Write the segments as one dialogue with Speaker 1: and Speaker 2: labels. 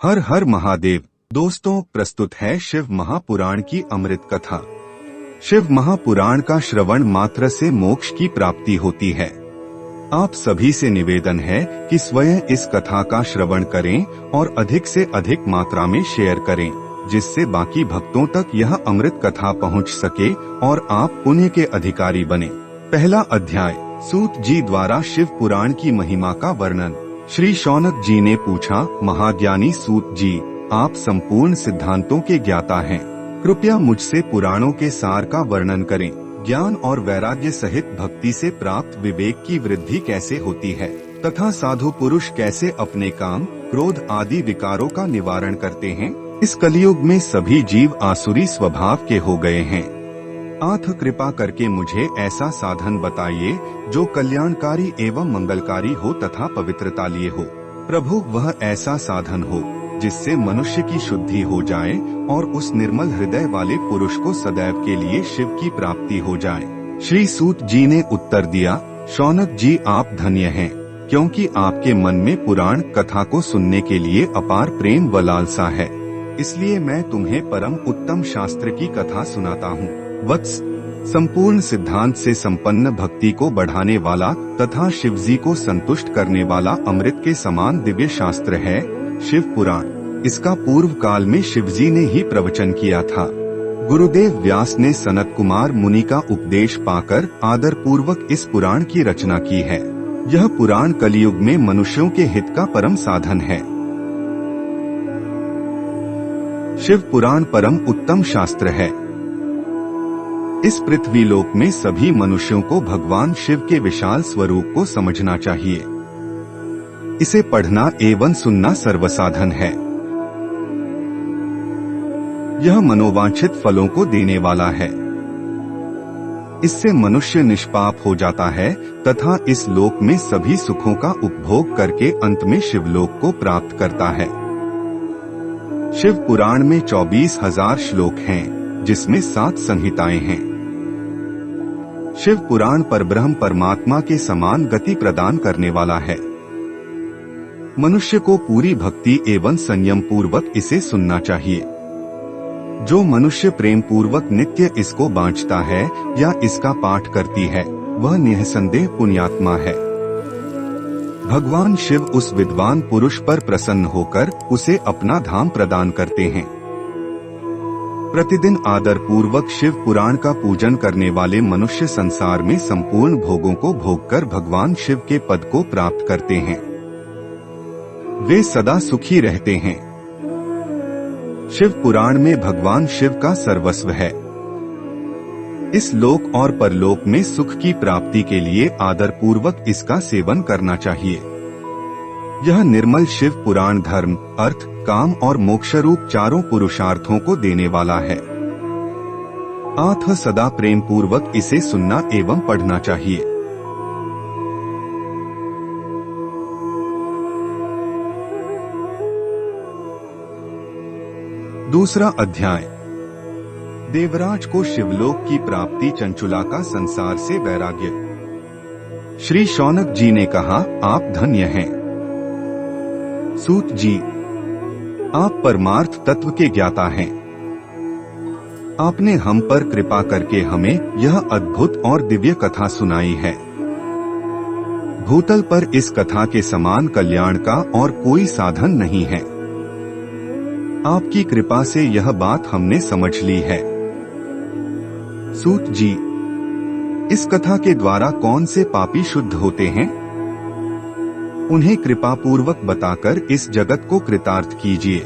Speaker 1: हर हर महादेव। दोस्तों, प्रस्तुत है शिव महापुराण की अमृत कथा। शिव महापुराण का श्रवण मात्र से मोक्ष की प्राप्ति होती है। आप सभी से निवेदन है कि स्वयं इस कथा का श्रवण करें और अधिक से अधिक मात्रा में शेयर करें, जिससे बाकी भक्तों तक यह अमृत कथा पहुंच सके और आप पुण्य के अधिकारी बने। पहला अध्याय, सूत जी द्वारा शिव पुराण की महिमा का वर्णन। श्री शौनक जी ने पूछा, महाज्ञानी सूत जी, आप संपूर्ण सिद्धांतों के ज्ञाता हैं, कृपया मुझसे पुराणों के सार का वर्णन करें। ज्ञान और वैराग्य सहित भक्ति से प्राप्त विवेक की वृद्धि कैसे होती है तथा साधु पुरुष कैसे अपने काम, क्रोध आदि विकारों का निवारण करते हैं। इस कलयुग में सभी जीव आसुरी स्वभाव के हो गए हैं। आथ कृपा करके मुझे ऐसा साधन बताइए जो कल्याणकारी एवं मंगलकारी हो तथा पवित्रता लिए हो। प्रभु, वह ऐसा साधन हो जिससे मनुष्य की शुद्धि हो जाए और उस निर्मल हृदय वाले पुरुष को सदैव के लिए शिव की प्राप्ति हो जाए। श्री सूत जी ने उत्तर दिया, शौनक जी, आप धन्य हैं, क्योंकि आपके मन में पुराण कथा को सुनने के लिए अपार प्रेम व लालसा है। इसलिए मैं तुम्हें परम उत्तम शास्त्र की कथा सुनाता हूँ। वत्स, संपूर्ण सिद्धांत से संपन्न भक्ति को बढ़ाने वाला तथा शिवजी को संतुष्ट करने वाला अमृत के समान दिव्य शास्त्र है शिव पुराण। इसका पूर्व काल में शिवजी ने ही प्रवचन किया था। गुरुदेव व्यास ने सनत कुमार मुनि का उपदेश पाकर आदर पूर्वक इस पुराण की रचना की है। यह पुराण कलयुग में मनुष्यों के हित का परम साधन है। शिव पुराण परम उत्तम शास्त्र है। इस पृथ्वी लोक में सभी मनुष्यों को भगवान शिव के विशाल स्वरूप को समझना चाहिए। इसे पढ़ना एवं सुनना सर्वसाधन है। यह मनोवांछित फलों को देने वाला है। इससे मनुष्य निष्पाप हो जाता है तथा इस लोक में सभी सुखों का उपभोग करके अंत में शिवलोक को प्राप्त करता है। शिव पुराण में 24,000 श्लोक हैं, जिसमें 7 संहिताएं हैं। शिव पुराण परब्रह्म परमात्मा के समान गति प्रदान करने वाला है। मनुष्य को पूरी भक्ति एवं संयम पूर्वक इसे सुनना चाहिए। जो मनुष्य प्रेम पूर्वक नित्य इसको बांचता है या इसका पाठ करती है, वह निःसंदेह पुण्यात्मा है। भगवान शिव उस विद्वान पुरुष पर प्रसन्न होकर उसे अपना धाम प्रदान करते हैं। प्रतिदिन आदर पूर्वक शिव पुराण का पूजन करने वाले मनुष्य संसार में संपूर्ण भोगों को भोगकर भगवान शिव के पद को प्राप्त करते हैं। वे सदा सुखी रहते हैं। शिव पुराण में भगवान शिव का सर्वस्व है। इस लोक और परलोक में सुख की प्राप्ति के लिए आदर पूर्वक इसका सेवन करना चाहिए। यह निर्मल शिव पुराण धर्म, अर्थ, काम और मोक्ष रूप चारों पुरुषार्थों को देने वाला है। आथ सदा प्रेम पूर्वक इसे सुनना एवं पढ़ना चाहिए। दूसरा अध्याय, देवराज को शिवलोक की प्राप्ति, चंचुला का संसार से वैराग्य। श्री शौनक जी ने कहा, आप धन्य हैं। सूत जी, आप परमार्थ तत्व के ज्ञाता हैं। आपने हम पर कृपा करके हमें यह अद्भुत और दिव्य कथा सुनाई है। भूतल पर इस कथा के समान कल्याण का और कोई साधन नहीं है। आपकी कृपा से यह बात हमने समझ ली है। सूत जी, इस कथा के द्वारा कौन से पापी शुद्ध होते हैं? उन्हें कृपा पूर्वक बताकर इस जगत को कृतार्थ कीजिए।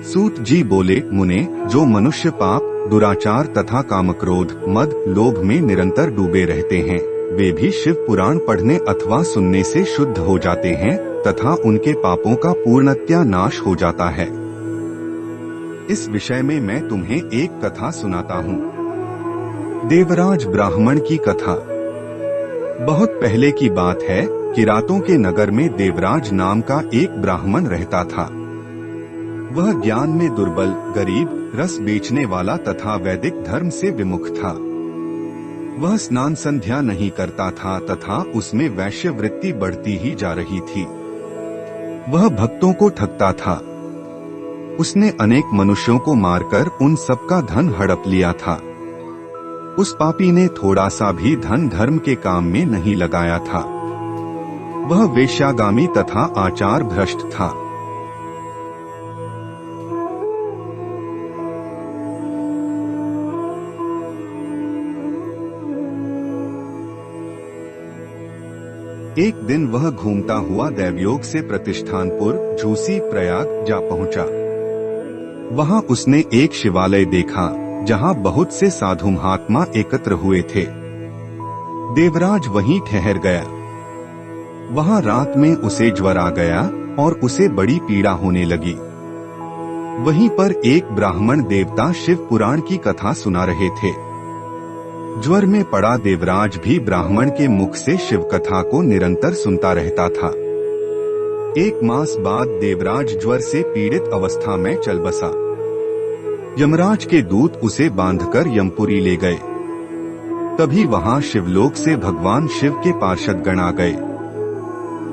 Speaker 1: सूत जी बोले, मुने, जो मनुष्य पाप, दुराचार तथा कामक्रोध, मद, लोभ में निरंतर डूबे रहते हैं, वे भी शिव पुराण पढ़ने अथवा सुनने से शुद्ध हो जाते हैं तथा उनके पापों का पूर्णतया नाश हो जाता है। इस विषय में मैं तुम्हें एक कथा सुनाता हूँ। देवराज ब्राह्मण की कथा। बहुत पहले की बात है, किरातों के नगर में देवराज नाम का एक ब्राह्मण रहता था। वह ज्ञान में दुर्बल, गरीब, रस बेचने वाला तथा वैदिक धर्म से विमुख था। वह स्नान संध्या नहीं करता था तथा उसमें वैश्य वृत्ति बढ़ती ही जा रही थी। वह भक्तों को ठगता था, उसने अनेक मनुष्यों को मारकर उन सबका धन हड़प लिया था। उस पापी ने थोड़ा सा भी धन धर्म के काम में नहीं लगाया था। वह वेश्यागामी तथा आचार भ्रष्ट था। एक दिन वह घूमता हुआ दैवयोग से प्रतिष्ठानपुर झूसी प्रयाग जा पहुंचा। वहां उसने एक शिवालय देखा जहां बहुत से साधु महात्मा एकत्र हुए थे। देवराज वहीं ठहर गया। वहां रात में उसे ज्वर आ गया और उसे बड़ी पीड़ा होने लगी। वहीं पर एक ब्राह्मण देवता शिव पुराण की कथा सुना रहे थे। ज्वर में पड़ा देवराज भी ब्राह्मण के मुख से शिव कथा को निरंतर सुनता रहता था। एक मास बाद देवराज ज्वर से पीड़ित अवस्था में चल बसा। यमराज के दूत उसे बांधकर यमपुरी ले गए। तभी वहां शिवलोक से भगवान शिव के पार्षद गण आ गए।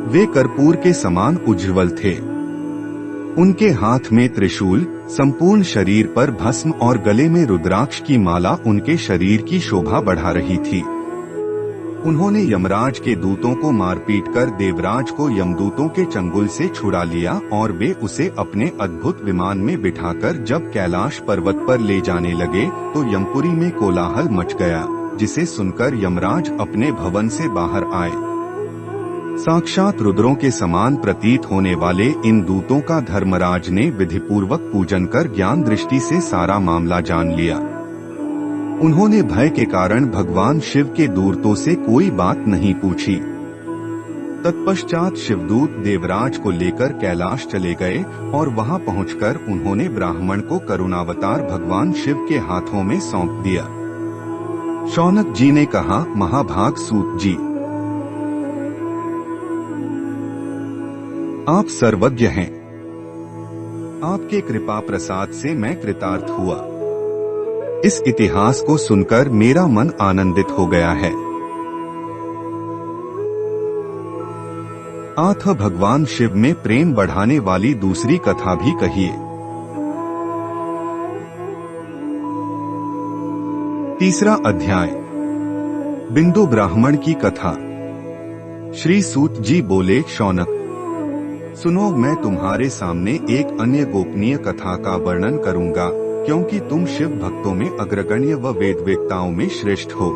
Speaker 1: वे कर्पूर के समान उज्ज्वल थे। उनके हाथ में त्रिशूल, संपूर्ण शरीर पर भस्म और गले में रुद्राक्ष की माला उनके शरीर की शोभा बढ़ा रही थी। उन्होंने यमराज के दूतों को मारपीट कर देवराज को यमदूतों के चंगुल से छुड़ा लिया और वे उसे अपने अद्भुत विमान में बिठाकर जब कैलाश पर्वत पर ले जाने लगे तो यमपुरी में कोलाहल मच गया, जिसे सुनकर यमराज अपने भवन से बाहर आए। साक्षात रुद्रों के समान प्रतीत होने वाले इन दूतों का धर्मराज ने विधिपूर्वक पूजन कर ज्ञान दृष्टि से सारा मामला जान लिया। उन्होंने भय के कारण भगवान शिव के दूतों से कोई बात नहीं पूछी। तत्पश्चात शिवदूत देवराज को लेकर कैलाश चले गए और वहां पहुंचकर उन्होंने ब्राह्मण को करुणावतार भगवान शिव के हाथों में सौंप दिया। शौनक जी ने कहा, महाभाग सूत जी, आप सर्वज्ञ हैं। आपके कृपा प्रसाद से मैं कृतार्थ हुआ। इस इतिहास को सुनकर मेरा मन आनंदित हो गया है। आथ भगवान शिव में प्रेम बढ़ाने वाली दूसरी कथा भी कहिए। तीसरा अध्याय, बिंदु ब्राह्मण की कथा। श्री सूत जी बोले, शौनक सुनो, मैं तुम्हारे सामने एक अन्य गोपनीय कथा का वर्णन करूंगा, क्योंकि तुम शिव भक्तों में अग्रगण्य व वेदवेत्ताओं में श्रेष्ठ हो।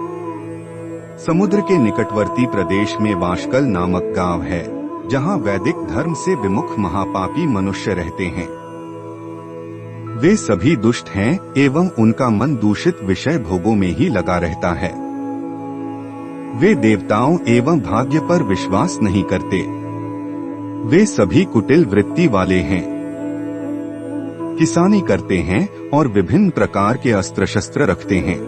Speaker 1: समुद्र के निकटवर्ती प्रदेश में वाशकल नामक गांव है, जहां वैदिक धर्म से विमुख महापापी मनुष्य रहते हैं। वे सभी दुष्ट हैं एवं उनका मन दूषित विषय भोगों में ही लगा रहता है। वे देवताओं एवं भाग्य पर विश्वास नहीं करते। वे सभी कुटिल वृत्ति वाले हैं, किसानी करते हैं और विभिन्न प्रकार के अस्त्र शस्त्र रखते हैं।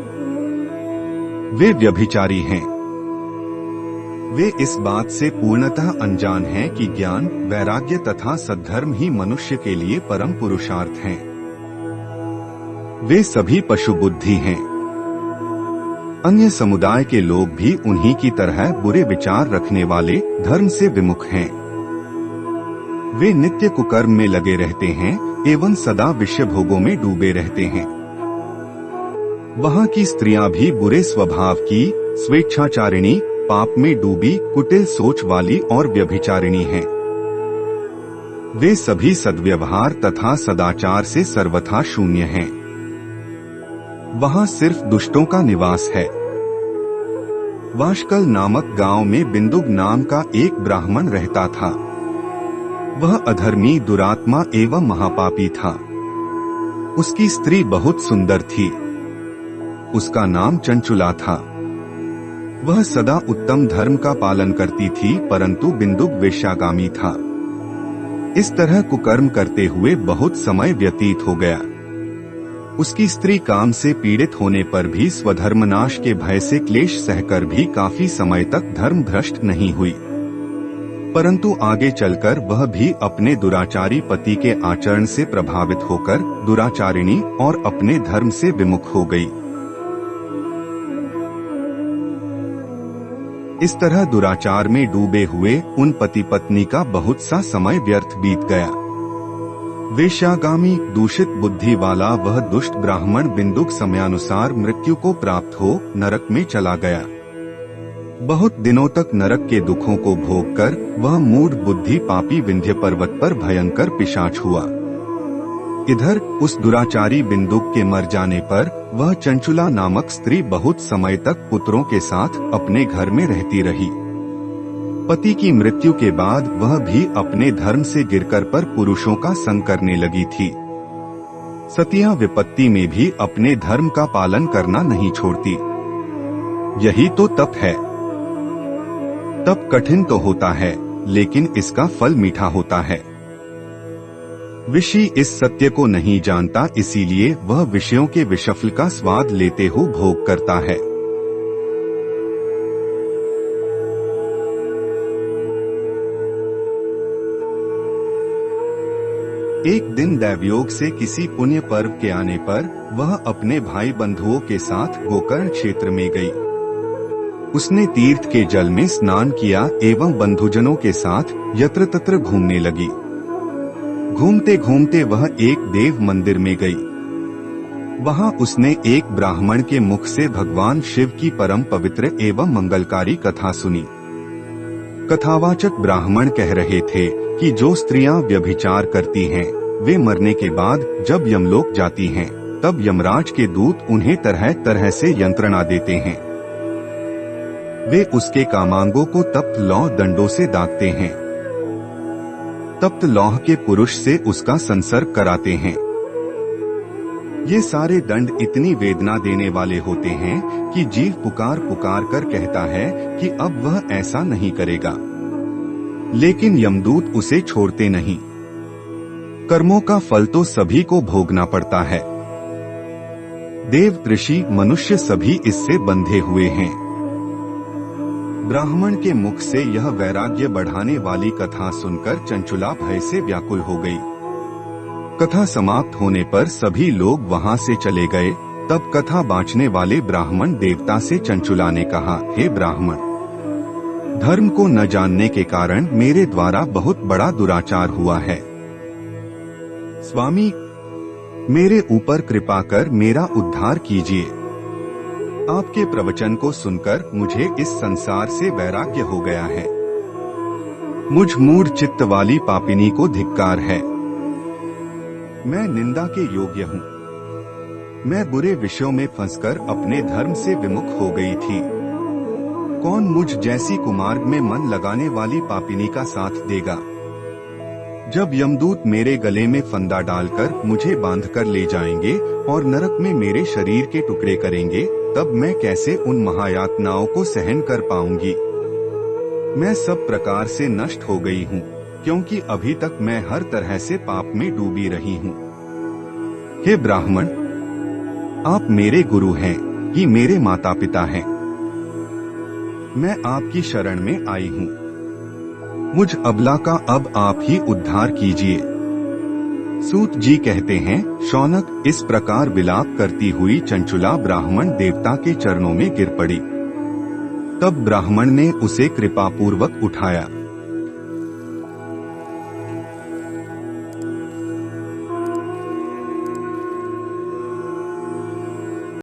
Speaker 1: वे व्यभिचारी हैं। वे इस बात से पूर्णतः अनजान हैं कि ज्ञान, वैराग्य तथा सद्धर्म ही मनुष्य के लिए परम पुरुषार्थ हैं। वे सभी पशु बुद्धि हैं। अन्य समुदाय के लोग भी उन्हीं की तरह बुरे विचार रखने वाले, धर्म से विमुख हैं। वे नित्य कुकर्म में लगे रहते हैं एवं सदा विषय भोगों में डूबे रहते हैं। वहां की स्त्रियां भी बुरे स्वभाव की, स्वेच्छाचारिणी, पाप में डूबी, कुटिल सोच वाली और व्यभिचारिणी हैं। वे सभी सद्व्यवहार तथा सदाचार से सर्वथा शून्य हैं। वहां सिर्फ दुष्टों का निवास है। वाशकल नामक गांव में बिंदुक नाम का एक ब्राह्मण रहता था। वह अधर्मी, दुरात्मा एवं महापापी था। उसकी स्त्री बहुत सुंदर थी। उसका नाम चंचुला था। वह सदा उत्तम धर्म का पालन करती थी, परंतु बिंदुक वेश्यागामी था। इस तरह कुकर्म करते हुए बहुत समय व्यतीत हो गया। उसकी स्त्री काम से पीड़ित होने पर भी स्वधर्मनाश के भय से क्लेश सहकर भी काफी समय तक धर्म भ्रष्ट नहीं हुई, परंतु आगे चलकर वह भी अपने दुराचारी पति के आचरण से प्रभावित होकर दुराचारिणी और अपने धर्म से विमुख हो गई। इस तरह दुराचार में डूबे हुए उन पति पत्नी का बहुत सा समय व्यर्थ बीत गया। वेश्यागामी दूषित बुद्धि वाला वह दुष्ट ब्राह्मण बिंदुक समयानुसार मृत्यु को प्राप्त हो नरक में चला गया। बहुत दिनों तक नरक के दुखों को भोगकर वह मूढ़ बुद्धि पापी विंध्य पर्वत पर भयंकर पिशाच हुआ। इधर उस दुराचारी बिंदुक के मर जाने पर वह चंचुला नामक स्त्री बहुत समय तक पुत्रों के साथ अपने घर में रहती रही। पति की मृत्यु के बाद वह भी अपने धर्म से गिरकर पर पुरुषों का संग करने लगी थी। सतियां विपत्ति में भी अपने धर्म का पालन करना नहीं छोड़ती। यही तो तप है। तप कठिन तो होता है, लेकिन इसका फल मीठा होता है। ऋषि इस सत्य को नहीं जानता, इसीलिए वह विषयों के विषफल का स्वाद लेते हुए भोग करता है। एक दिन दैवयोग से किसी पुण्य पर्व के आने पर वह अपने भाई बंधुओं के साथ गोकर्ण क्षेत्र में गई। उसने तीर्थ के जल में स्नान किया एवं बंधुजनों के साथ यत्र तत्र घूमने लगी। घूमते घूमते वह एक देव मंदिर में गई। वहां उसने एक ब्राह्मण के मुख से भगवान शिव की परम पवित्र एवं मंगलकारी कथा सुनी। कथावाचक ब्राह्मण कह रहे थे कि जो स्त्रियां व्यभिचार करती हैं, वे मरने के बाद जब यमलोक जाती हैं, तब यमराज के दूत उन्हें तरह तरह से यंत्रणा देते हैं। वे उसके कामांगों को तप्त लौह दंडों से दागते हैं। तप्त लौह के पुरुष से उसका संसर्ग कराते हैं। ये सारे दंड इतनी वेदना देने वाले होते हैं कि जीव पुकार पुकार कर कहता है कि अब वह ऐसा नहीं करेगा, लेकिन यमदूत उसे छोड़ते नहीं। कर्मों का फल तो सभी को भोगना पड़ता है। देव, ऋषि, मनुष्य सभी इससे बंधे हुए हैं। ब्राह्मण के मुख से यह वैराग्य बढ़ाने वाली कथा सुनकर चंचुला भय से व्याकुल हो गई। कथा समाप्त होने पर सभी लोग वहां से चले गए। तब कथा बांचने वाले ब्राह्मण देवता से चंचुला ने कहा, हे ब्राह्मण, धर्म को न जानने के कारण मेरे द्वारा बहुत बड़ा दुराचार हुआ है। स्वामी, मेरे ऊपर कृपा कर मेरा उद्धार कीजिए। आपके प्रवचन को सुनकर मुझे इस संसार से वैराग्य हो गया है। मुझ मूढ़ चित्त वाली पापिनी को धिक्कार है। मैं निंदा के योग्य हूँ। मैं बुरे विषयों में फंसकर अपने धर्म से विमुख हो गई थी। कौन मुझ जैसी कुमार्ग में मन लगाने वाली पापिनी का साथ देगा? जब यमदूत मेरे गले में फंदा डालकर मुझे बांधकर ले जाएंगे और नरक में मेरे शरीर के टुकड़े करेंगे, तब मैं कैसे उन महायातनाओं को सहन कर पाऊंगी? मैं सब प्रकार से नष्ट हो गई हूँ, क्योंकि अभी तक मैं हर तरह से पाप में डूबी रही हूँ। हे ब्राह्मण, आप मेरे गुरु हैं, ही मेरे माता पिता हैं। मैं आपकी शरण में आई हूँ। मुझ अबला का अब आप ही उद्धार कीजिए। सूत जी कहते हैं, शौनक, इस प्रकार विलाप करती हुई चंचुला ब्राह्मण देवता के चरणों में गिर पड़ी। तब ब्राह्मण ने उसे कृपापूर्वक उठाया।